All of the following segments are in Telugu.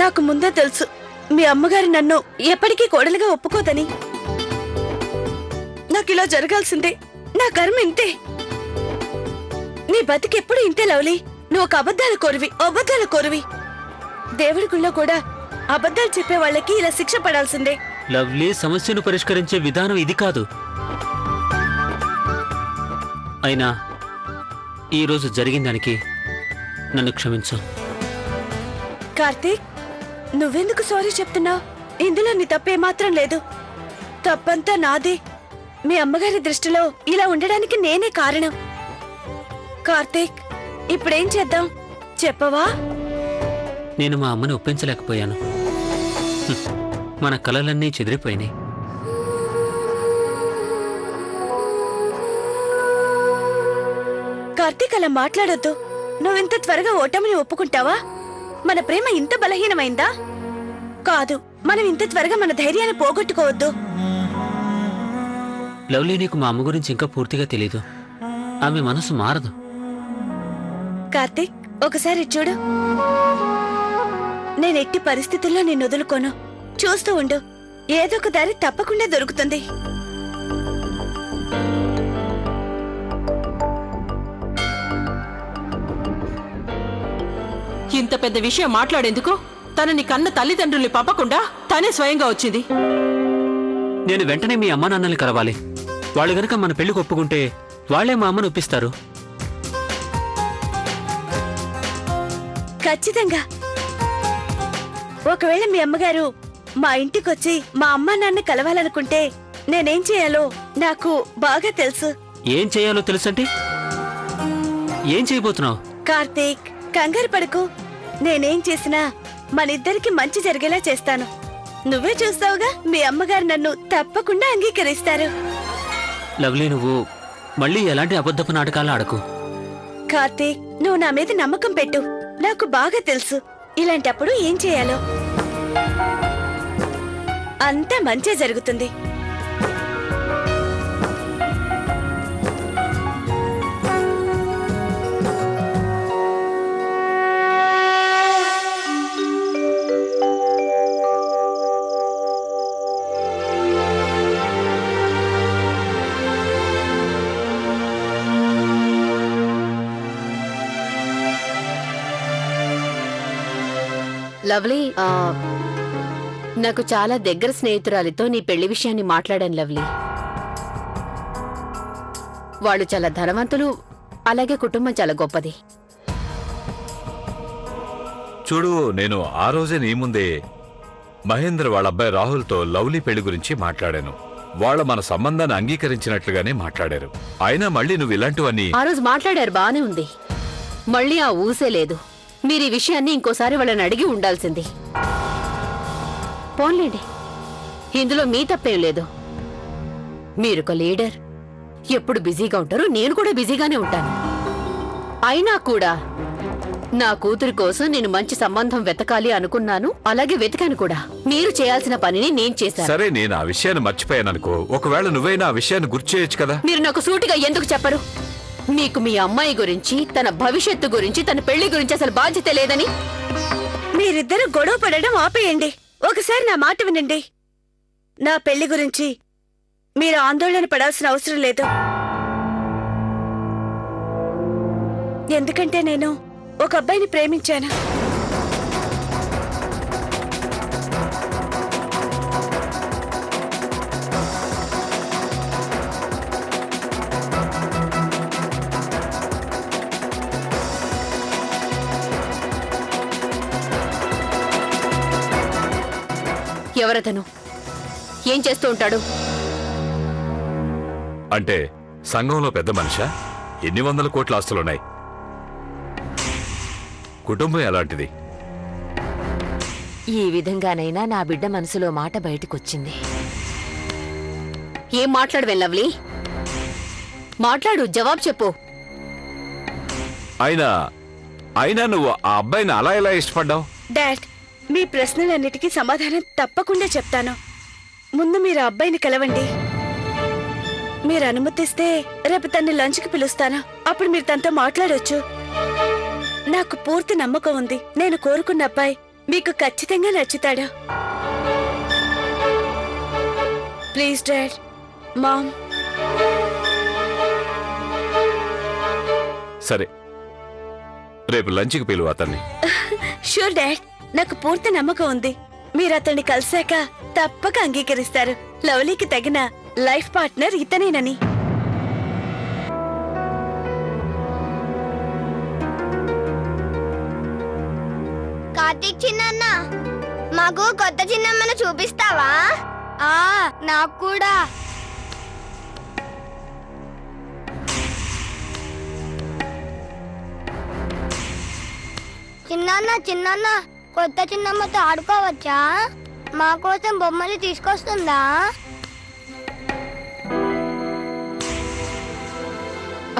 నాకు ముందే తెలుసు మీ అమ్మగారు నన్ను ఎప్పటికీ కోడలుగా ఒప్పుకోదని. నాకు ఇలా జరగాల్సిందే. నా కర్మ ఇంతే. నీ బతికెప్పుడు ఇంతే లవ్లీ. నువ్వు ఒక అబద్ధాల కోరివి. దేవుడి గుళ్ళో కూడా అబద్ధాలు చెప్పే వాళ్ళకి ఇలా శిక్ష పడాల్సిందే. లవ్లీ, సమస్యను పరిష్కరించే విధానం ఇది కాదు. అయినా ఈరోజు జరిగిన దానికి నన్ను క్షమించు. కార్తీక్, నువ్వెందుకు సారీ చెప్తున్నావు? ఇందులో నీ తప్పేమాత్రం లేదు. తప్పంతా నాదే. మీ అమ్మగారి దృష్టిలో ఇలా ఉండడానికి నేనే కారణం. కార్తీక్, ఇప్పుడేం చేద్దాం చెప్పవా? నేను మా అమ్మని ఒప్పించలేకపోయాను. మన కలలన్నీ చెదిరిపోయినాయి. కార్తీక్, అలా మాట్లాడొద్దు. నువ్వింత త్వరగా ఓటమిని ఒప్పుకుంటావా? మన ప్రేమ ఇంత బలహీనమైందా? కాదు, మనం ఇంత త్వరగా మన ధైర్యాన్ని పోగొట్టుకోవద్దు. లవ్లీ, నీకు మా అమ్మ గురించి ఇంకా పూర్తిగా తెలీదు. ఆమె మనసు మారదు. కార్తీక్, ఒకసారి చూడు. నేనెట్టి పరిస్థితుల్లో నిన్ను వదులుకోను. చూస్తూ ఉండు, ఏదో ఒక దారి తప్పకుండా దొరుకుతుంది. ఇంత పెద్ద విషయం మాట్లాడేందుకు తనని కన్న తల్లిదండ్రుల్ని పంపకుండా తనే స్వయంగా వచ్చింది. నేను వెంటనే మీ అమ్మా నాన్నల్ని కలవాలి. వాళ్ళు గనక మన పెళ్లికి ఒప్పుకుంటే వాళ్లే మా అమ్మను ఒప్పిస్తారు. ఖచ్చితంగా. ఒకవేళ మీ అమ్మగారు మా ఇంటికొచ్చి మా అమ్మా నాన్న కలవాలనుకుంటే నేనేం చేయాలో నాకు బాగా తెలుసు. ఏం చేయాలో తెలుసంటే ఏం చేయబోతున్నావు? కార్తీక్, కంగారు పడకు. నేనేం చేసినా మనిద్దరికి మంచి జరిగేలా చేస్తాను. నువ్వే చూస్తావుగా, మీ అమ్మగారు నన్ను తప్పకుండా అంగీకరిస్తారు. లవ్లీ, నువ్వు మళ్ళీ ఎలాంటి అబద్ధపు నాటకాలు ఆడకు. కార్తీక్, నువ్వు నా మీద నమ్మకం పెట్టు. నాకు బాగా తెలుసు ఇలాంటప్పుడు ఏం చేయాలో. అంతా మంచే జరుగుతుంది. లవ్లీ, నాకు చాలా దగ్గర స్నేహితురాలితో నీ పెళ్లి విషయాన్ని మాట్లాడాను లవ్లీ. వాళ్ళు చాలా ధనవంతులు, అలాగే కుటుంబం చాలా గొప్పది. చూడు, నేను ఆ రోజే నీ ముందే మహేంద్ర వాళ్ళ అబ్బాయి రాహుల్తో లవ్లీ పెళ్లి గురించి మాట్లాడాను. వాళ్ళ మన సంబంధాన్ని అంగీకరించినట్లుగానే మాట్లాడారు. అయినా మళ్ళీ నువ్వు ఇలాంటివన్నీ. ఆ రోజు మాట్లాడారు, బానే ఉంది. మళ్ళీ ఆ ఊసే లేదు. మీరు ఈ విషయాన్ని ఇంకోసారి వాళ్ళని అడిగి ఉండాల్సింది. పోన్లేండి, ఇందులో మీ తప్పేం లేదు. మీరొక లీడర్, ఎప్పుడు బిజీగా ఉంటారు, నేను కూడా బిజీగానే ఉంటాను. అయినా కూడా నా కూతురి కోసం నేను మంచి సంబంధం వెతకాలి అనుకున్నాను, అలాగే వెతికాను కూడా. మీరు చేయాల్సిన పనిని నేను చేశాను. సరే, నేను ఆ విషయాన్ని మర్చిపోయాననుకో. ఒకవేళ నువ్వైనా ఆ విషయాన్ని గుర్తు చేయొచ్చు కదా. మీరు నాకు సూటిగా ఎందుకు చెప్పరు? మీకు మీ అమ్మాయి గురించి, తన భవిష్యత్తు గురించి, తన పెళ్లి గురించి అసలు బాధ్యత లేదని. మీరిద్దరూ గొడవ పడడం ఆపేయండి. ఒకసారి నా మాట వినండి. నా పెళ్లి గురించి మీరు ఆందోళన పడాల్సిన అవసరం లేదు. ఎందుకంటే నేను ఒక అబ్బాయిని ప్రేమించాను. ఎవరతను? ఏం చేస్తూ ఉంటాడు? అంటే సంఘంలో పెద్ద మనిషా? ఎన్ని వందల కోట్ల ఆస్తులున్నాయి? కుటుంబం ఎలాంటిది? ఈ విధంగానైనా నా బిడ్డ మనసులో మాట బయటకొచ్చింది. ఏం మాట్లాడవే లవ్లీ? మాట్లాడు, జవాబు చెప్పు. అయినా నువ్వు ఆ అబ్బాయిని అలా ఎలా ఇష్టపడ్డావు? డాడ్, మీ ప్రశ్నలన్నిటికీ సమాధానం తప్పకుండా చెప్తాను. ముందు మీరు అబ్బాయిని కలవండి. మీరు అనుమతిస్తే రేపు తన్ని లంచ్కి పిలుస్తాను. అప్పుడు మీరు తనతో మాట్లాడొచ్చు. నాకు పూర్తి నమ్మకం ఉంది. నేను కోరుకున్న అబ్బాయి మీకు ఖచ్చితంగా నచ్చుతాడు. Please dad, ma'am. సరే, రేపు లంచ్కి పిలువు అతన్ని. షూర్ డాడ్, నాకు పూర్తి నమ్మకం ఉంది. మీరు అతన్ని కలిశాక తప్పక అంగీకరిస్తారు. లవ్లీకి తగిన లైఫ్ పార్ట్నర్ ఇతనేనని. కార్తీక్ చిన్నన్న, మాకు కొత్త చిన్నమ్మను చూపిస్తావా? నాకు కూడా. చిన్నన్న, కొత్త చిన్నమ్మతో ఆడుకోవచ్చా? మా కోసం బొమ్మలు తీసుకొస్తుందా?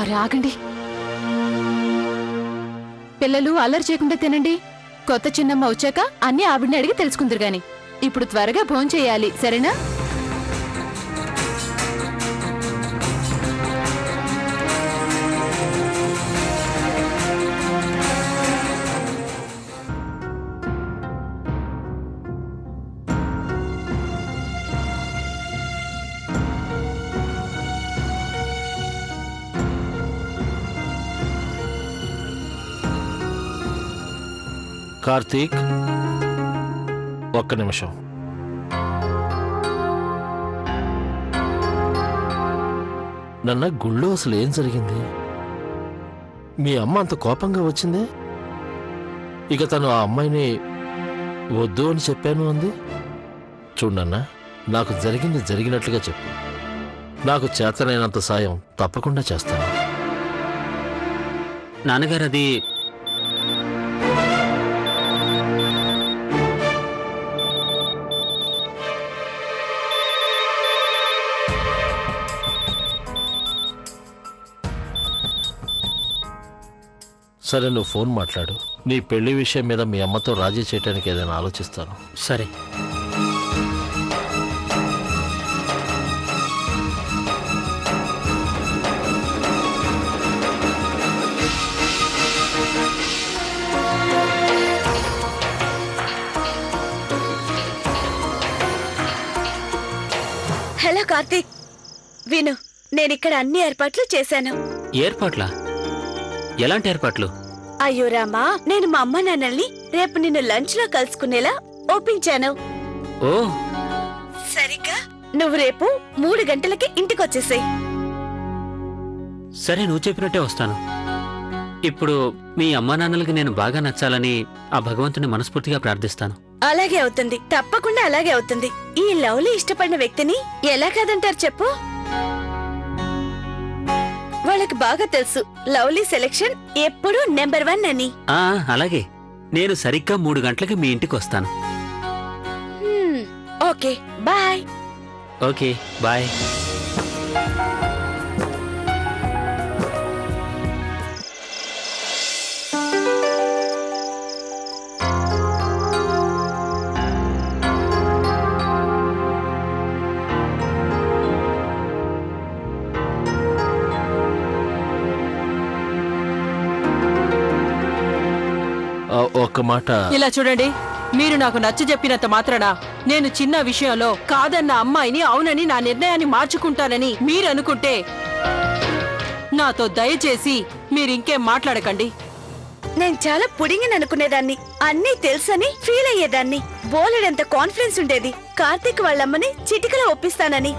అరే ఆగండి, పిల్లలు అల్లరి చేయకుండా తినండి. కొత్త చిన్నమ్మ వచ్చాక అన్ని ఆవిడని అడిగి తెలుసుకుందరు గాని. ఇప్పుడు త్వరగా భోంచేయాలి, సరేనా? కార్తీక్, ఒక్క నిమిషం. నన్న గుళ్ళో అసలు ఏం జరిగింది? మీ అమ్మ అంత కోపంగా వచ్చిందే? ఇక తను ఆ అమ్మాయిని వద్దు అని చెప్పాను అంది. చూడన్నా, నాకు జరిగింది జరిగినట్లుగా చెప్పు. నాకు చేతనైనంత సాయం తప్పకుండా చేస్తాను. నాన్నగారు, అది సరే, నువ్వు ఫోన్ మాట్లాడు. నీ పెళ్లి విషయం మీద మీ అమ్మతో రాజీ చేయడానికి ఏదైనా ఆలోచిస్తాను. సరే. హలో కార్తీక్, విను, నేనిక్కడ అన్ని ఏర్పాట్లు చేశాను. ఏర్పాట్లా? ఎలాంటి ఏర్పాట్లు? అయ్యో రామా, నేను మా అమ్మ నాన్నల్ని రేపు నిన్ను లంచ్ లో కలుసుకునేలా ఒప్పించాను. ఓ, సరిగ్గా నువ్వు రేపు 3 గంటలకి ఇంటికొచ్చేసేయ్. సరే, నువ్వు చెప్పినట్టే వస్తాను. ఇప్పుడు మీ అమ్మా నాన్నలకి నేను బాగా నచ్చాలని ఆ భగవంతుని మనస్ఫూర్తిగా ప్రార్థిస్తాను. అలాగే అవుతుంది, తప్పకుండా అలాగే అవుతుంది. ఈ లవ్లీ ఇష్టపడిన వ్యక్తిని ఎలా కాదంటారు చెప్పు? వాళ్ళకి బాగా తెలుసు లవ్లీ సెలెక్షన్ ఎప్పుడూ నెంబర్ 1 అని. అలాగే, నేను సరిగ్గా 3 గంటలకి మీ ఇంటికి వస్తాను. Okay, bye. Okay, bye. ఒక్క మాట. ఇలా చూడండి, మీరు నాకు నచ్చ చెప్పినంత మాత్రాన నేను చిన్న విషయంలో కాదన్న అమ్మాయిని అవునని నా నిర్ణయాన్ని మార్చుకుంటానని మీరనుకుంటే నాతో దయచేసి మీరింకేం మాట్లాడకండి. నేను చాలా పుడింగిని అనుకునేదాన్ని, అన్నీ తెలుసని ఫీల్ అయ్యేదాన్ని. బోలెడంత కాన్ఫిడెన్స్ ఉండేది. కార్తీక్ వాళ్ళమ్మని చిటికలో ఒప్పిస్తానని,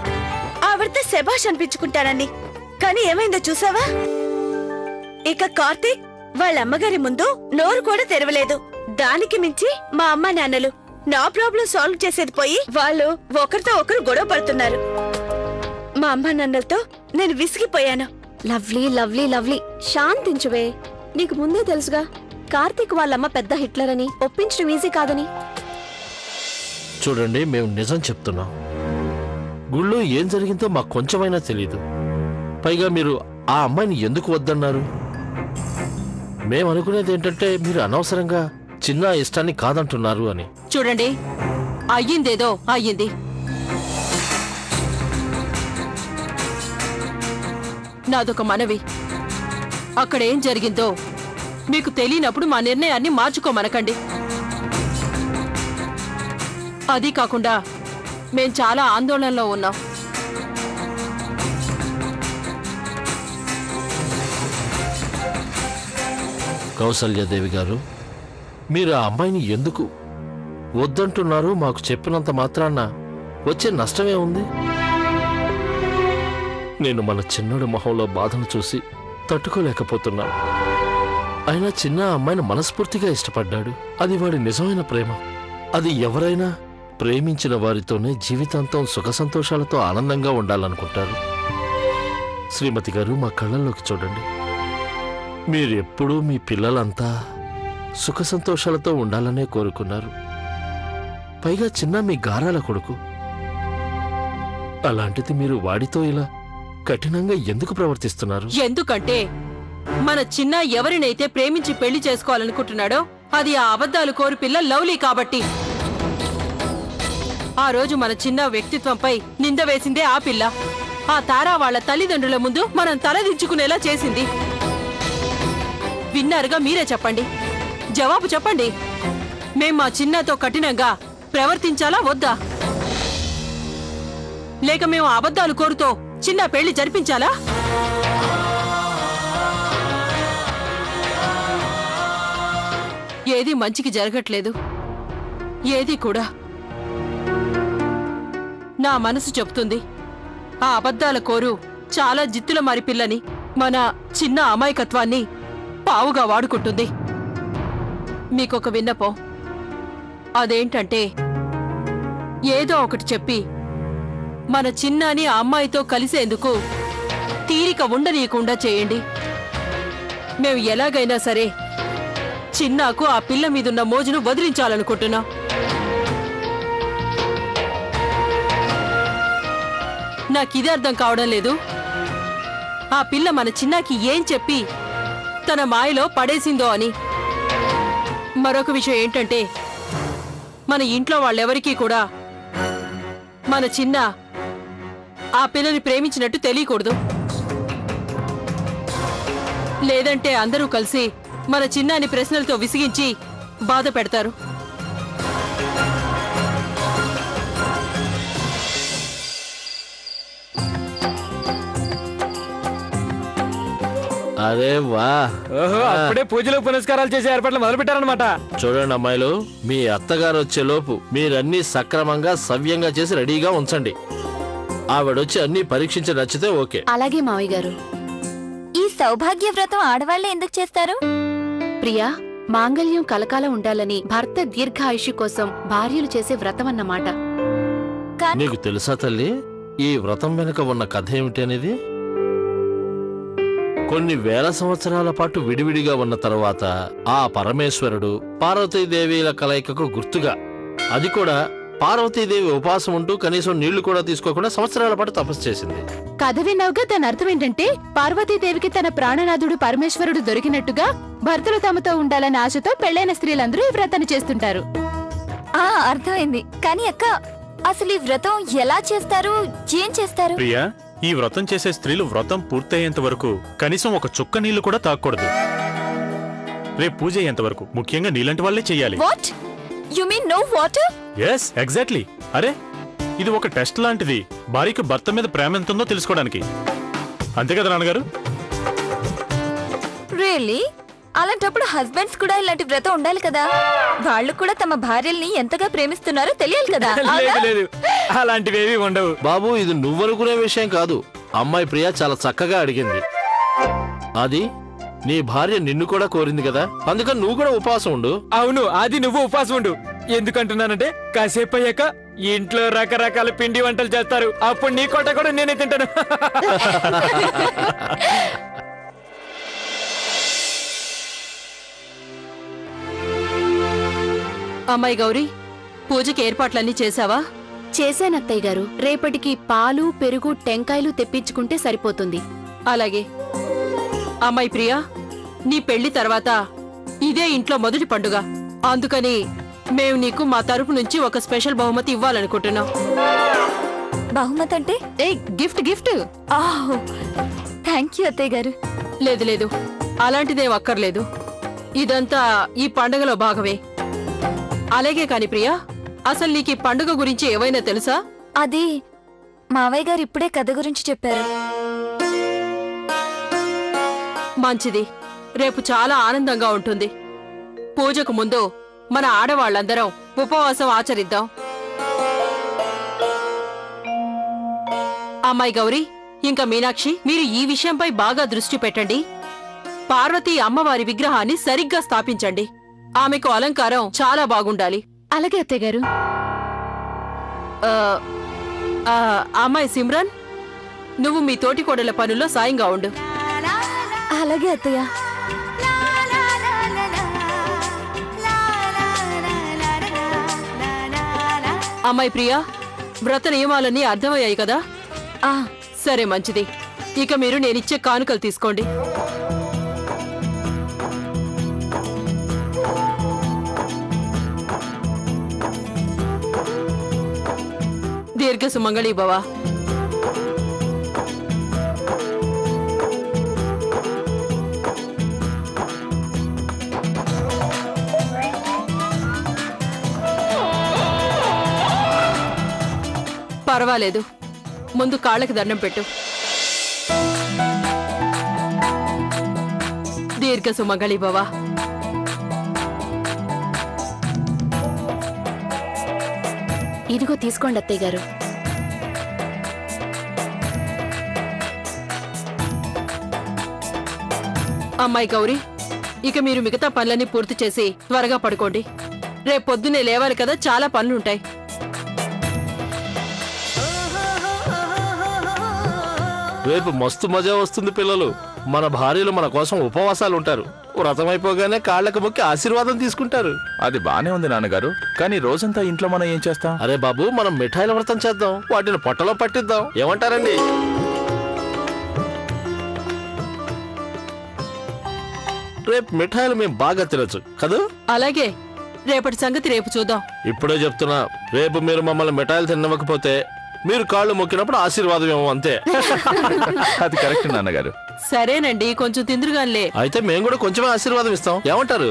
ఆవిడతో శభాష్ అనిపించుకుంటానని. కానీ ఏమైందో చూసావా? ఇక కార్తీక్ వాళ్ళ అమ్మగారి ముందు నోరు కూడా తెరవలేదు. దానికి మించి మా అమ్మ నాన్నలు నా ప్రాబ్లం సాల్వ్ చేసేది పోయి వాళ్ళు ఒకరితో ఒకరు గొడవ పడుతున్నారు. మా అమ్మ నాన్నలతో నేను విసిగిపోయాను. లవ్లీ లవ్లీ లవ్లీ, శాంతించువే. నీకు ముందే తెలుసుగా కార్తీక్ వాళ్ళమ్మ పెద్ద హిట్లర్ అని. ఒప్పించడం ఈజీ కాదని. చూడండి, మేము నిజం చెప్తున్నాం. గుళ్ళో ఏం జరిగిందో మాకు కొంచెమైనా తెలీదు. పైగా మీరు ఆ అమ్మాయిని ఎందుకు వద్దన్నారు? మేము అనుకునేది ఏంటంటే మీరు అనవసరంగా చిన్న ఇష్టాన్ని కాదంటున్నారు అని. చూడండి, అయ్యిందేదో అయ్యింది. నాదొక మనవి, అక్కడేం జరిగిందో మీకు తెలియనప్పుడు మా నిర్ణయాన్ని మార్చుకోమనకండి. అది కాకుండా మేం చాలా ఆందోళనలో ఉన్నాం. కౌసల్యాదేవి గారు, మీరు ఆ అమ్మాయిని ఎందుకు వద్దంటున్నారు? మాకు చెప్పినంత మాత్రాన వచ్చే నష్టమే ఉంది? నేను మన చిన్నడు మొహంలో బాధను చూసి తట్టుకోలేకపోతున్నాను. అయినా చిన్న అమ్మాయిని మనస్ఫూర్తిగా ఇష్టపడ్డాడు. అది వాడి నిజమైన ప్రేమ. అది ఎవరైనా ప్రేమించిన వారితోనే జీవితాంతం సుఖ సంతోషాలతో ఆనందంగా ఉండాలనుకుంటారు. శ్రీమతి గారు, మా కళ్ళల్లోకి చూడండి. మీరెప్పుడూ మీ పిల్లలంతా సుఖ సంతోషాలతో ఉండాలనే కోరుకున్నారు. పైగా చిన్న మీ గారాల కొడుకు. అలాంటిది మీరు వాడితో ఇలా కఠినంగా ఎందుకు ప్రవర్తిస్తున్నారు? ఎందుకంటే మన చిన్న ఎవరినైతే ప్రేమించి పెళ్లి చేసుకోవాలనుకుంటున్నాడో అది ఆ అబద్ధాలు కోరు పిల్ల లవ్లీ కాబట్టి. ఆ రోజు మన చిన్న వ్యక్తిత్వంపై నింద వేసిందే ఆ పిల్ల. ఆ తారా వాళ్ళ తల్లిదండ్రుల ముందు మనం తలదించుకునేలా చేసింది. విన్నారుగా, మీరే చెప్పండి. జవాబు చెప్పండి. మేం మా చిన్నతో కఠినంగా ప్రవర్తించాలా వద్దా? లేక మేము అబద్ధాలు కోరుతో చిన్న పెళ్లి జరిపించాలా? ఏది మంచికి జరగట్లేదు. ఏది కూడా. నా మనసు చెప్తుంది ఆ అబద్ధాల కోరు చాలా జిత్తుల మారి పిల్లని, మన చిన్న అమాయకత్వాన్ని పావుగా వాడుకుంటుంది. మీకొక విన్నపం. అదేంటంటే ఏదో ఒకటి చెప్పి మన చిన్నాని ఆ అమ్మాయితో కలిసేందుకు తీరిక ఉండనీయకుండా చేయండి. మేము ఎలాగైనా సరే చిన్నాకు ఆ పిల్ల మీదున్న మోజును వదిలించాలనుకుంటున్నాం. నాకిదే అర్థం కావడం లేదు. ఆ పిల్ల మన చిన్నాకి ఏం చెప్పి తన మాయలో పడేసిందో అని. మరొక విషయం ఏంటంటే మన ఇంట్లో వాళ్ళెవరికీ కూడా మన చిన్న ఆ పిల్లని ప్రేమించినట్టు తెలియకూడదు. లేదంటే అందరూ కలిసి మన చిన్నాని ప్రశ్నలతో విసిగించి బాధ పెడతారు. అరే వా, అప్పుడే పూజలు పునస్కారాలు చేసే ఏర్పాట్లు మొదలు పెట్టారనమాట. చూడండి అమ్మాయిలు, మీ అత్తగారు వచ్చే లోపు మీరన్నీ సక్రమంగా సవ్యంగా చేసి రెడీగా ఉంచండి. ఆవిడొచ్చి అన్ని పరీక్షించి నచ్చితే ఓకే. అలాగే మావయ్య గారు. ఈ సౌభాగ్య వ్రతం ఆడవాళ్లే ఎందుకు చేస్తారు? ప్రియా, మాంగళ్యం కలకాలం ఉండాలని భర్త దీర్ఘాయుషి కోసం భార్యలు చేసే వ్రతం అన్నమాట. నీకు తెలుసా తల్లి, ఈ వ్రతం వెనుక ఉన్న కథ ఏమిటి అనేది? కొన్ని వేల సంవత్సరాల పాటు విడివిడిగా ఉన్న తరువాత ఆ పరమేశ్వరుడు పార్వతీదేవిల కలయికకు గుర్తుగా, అది కూడా పార్వతీదేవి ఉపవాసం ఉంటూ కనీసం నీళ్లు కూడా తీసుకోకుండా సంవత్సరాల పాటు తపస్సు చేసింది. కథ విన్నావుగా, దాని అర్థం ఏంటంటే పార్వతీదేవికి తన ప్రాణనాథుడు పరమేశ్వరుడు దొరికినట్టుగా భర్తలు తమతో ఉండాలనే ఆశతో పెళ్లైన స్త్రీలందరూ ఈ వ్రతాన్ని చేస్తుంటారు. అర్థమైంది. కానీ అక్క, అసలు ఈ వ్రతం ఎలా చేస్తారు, ఏం చేస్తారు? ప్రియా, ఈ వ్రతం చేసే స్త్రీలు వ్రతం పూర్తయ్యేంత వరకు కనీసం ఒక చుక్క నీళ్లు కూడా తాగకూడదు. రేపు పూజ అయ్యేంత వరకు ముఖ్యంగా నీలాంటి వాళ్ళే చెయ్యాలి. What you mean no water? Yes, exactly. అరే, ఇది ఒక టెస్ట్ లాంటిది, భార్యకు భర్త మీద ప్రేమ ఎంత ఉందో తెలుసుకోవడానికి. అంతే కదా నాన్నగారు? రియల్లీ? అలాంటప్పుడు హస్బెండ్స్ కూడా ఇలాంటి వ్రతం ఉండాలి కదా. వాళ్ళు కూడా తమ భార్యల్ని ఎంతగా ప్రేమిస్తున్నారో తెలియాలి కదా. లేదు, అలాంటివేవి ఉండవు బాబు. ఇది నువ్వనుకునే విషయం కాదు. అమ్మాయి ప్రియా చాలా చక్కగా అడిగింది. అది నీ భార్య నిన్ను కూడా కోరింది కదా, అందుకని నువ్వు కూడా ఉపవాసం ఉండు. అవును, అది నువ్వు ఉపవాసం ఉండు. ఎందుకంటున్నానంటే కాసేపు అయ్యాక ఇంట్లో రకరకాల పిండి వంటలు చేస్తారు. అప్పుడు నీ కోట కూడా నేనే తింటాను. అమ్మాయి గౌరీ, పూజకి ఏర్పాట్లన్నీ చేశావా? చేశానత్తయ్య గారు. రేపటికి పాలు, పెరుగు, టెంకాయలు తెప్పించుకుంటే సరిపోతుంది. అలాగే. అమ్మాయి ప్రియా, నీ పెళ్లి తర్వాత ఇదే ఇంట్లో మొదటి పండుగ. అందుకని మేము నీకు మా తరపు నుంచి ఒక స్పెషల్ బహుమతి ఇవ్వాలనుకుంటున్నాం. బహుమతి అంటే? Gift gift. థ్యాంక్ యూ అత్తయ్య గారు. లేదు లేదు, అలాంటిదేం అక్కర్లేదు. ఇదంతా ఈ పండగలో భాగమే. అలాగే కాని ప్రియా, అసలు నీకు ఈ పండుగ గురించి ఏవైనా తెలుసా? అది మావయ్య గారు ఇప్పుడే కథ గురించి చెప్పారు. మంచిది. రేపు చాలా ఆనందంగా ఉంటుంది. పూజకు ముందు మన ఆడవాళ్ళందరం ఉపవాసం ఆచరిద్దాం. అమ్మాయి గౌరీ, ఇంకా మీనాక్షి, మీరు ఈ విషయంపై బాగా దృష్టి పెట్టండి. పార్వతీ అమ్మవారి విగ్రహాన్ని సరిగ్గా స్థాపించండి. ఆమెకు అలంకారం చాలా బాగుండాలి. అలాగే అత్తయ్య గారు. అమ్మాయి సిమ్రన్, నువ్వు మీ తోటి కోడల పనుల్లో సాయంగా ఉండు. అలాగే అత్తయ్య. అమ్మాయి ప్రియా, వ్రత నియమాలన్నీ అర్థమయ్యాయి కదా? సరే, మంచిది. ఇక మీరు నేనిచ్చే కానుకలు తీసుకోండి. దీర్ఘ సుమంగళి భవ. పర్వాలేదు, ముందు కాళ్ళకి దండం పెట్టు. దీర్ఘ సుమంగళి భవ. ఇదిగో తీసుకోండి అత్తయ్య గారు. అమ్మాయి గౌరీ, ఇక మీరు మిగతా పనులన్నీ పూర్తి చేసి త్వరగా పడుకోండి. రేపు పొద్దున్నే లేవాలి కదా, చాలా పనులుంటాయి. రేపు మస్తు మజా వస్తుంది పిల్లలు. మన భార్యలు మన కోసం ఉపవాసాలు ఉంటారు. వ్రతం అయిపోగానే కాళ్ళకు మొక్కి ఆశీర్వాదం తీసుకుంటారు. అది బానే ఉంది నాన్నగారు, కానీ రోజంతా ఇంట్లో మనం ఏం చేస్తాం? అరే బాబు, మనం మిఠాయిల వ్రతం చేద్దాం, వాటిని పొట్టలో పట్టిద్దాం. ఏమంటారండి? రేపు మిఠాయిలు మేము బాగా తినచ్చు కదా? అలాగే, రేపటి సంగతి రేపు చూద్దాం. ఇప్పుడే చెప్తున్నా, రేపు మీరు మమ్మల్ని మిఠాయిలు తినవకపోతే మీరు కాళ్ళు మొక్కినప్పుడు ఆశీర్వాదం ఏమో, అంతే. అది కరెక్ట్ నాన్నగారు. సరేనండి, కొంచెం తిందురుగానిలే. అయితే మేము కూడా కొంచెమే ఆశీర్వాదం ఇస్తాం. ఏమంటారు?